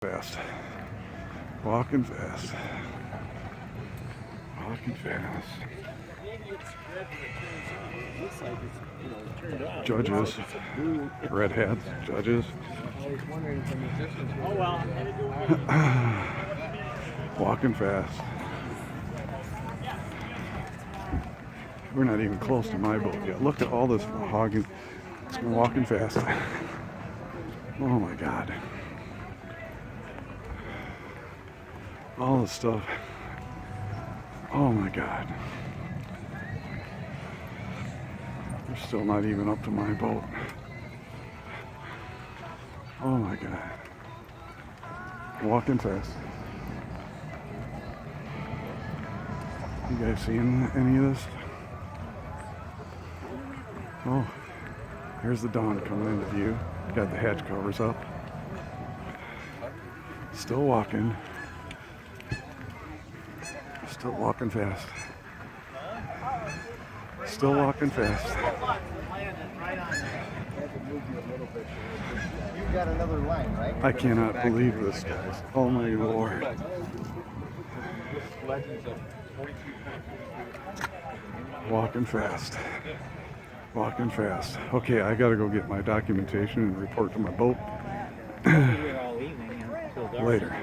Fast. Walking fast. Walking fast. Judges. Red hats. Judges. Walking fast. We're not even close to my boat yet. Look at all this hogging. It's walking fast. Oh my God. All this stuff. Oh my God. They're still not even up to my boat. Oh my God. Walking fast. You guys seeing any of this? Oh, here's the dawn coming into view. Got the hatch covers up. Still walking. Still walking fast. Still walking fast. You've got another line, right? I cannot believe this, guys. Oh my Lord. Walking fast. Walking fast. Okay, I gotta go get my documentation and report to my boat. Later.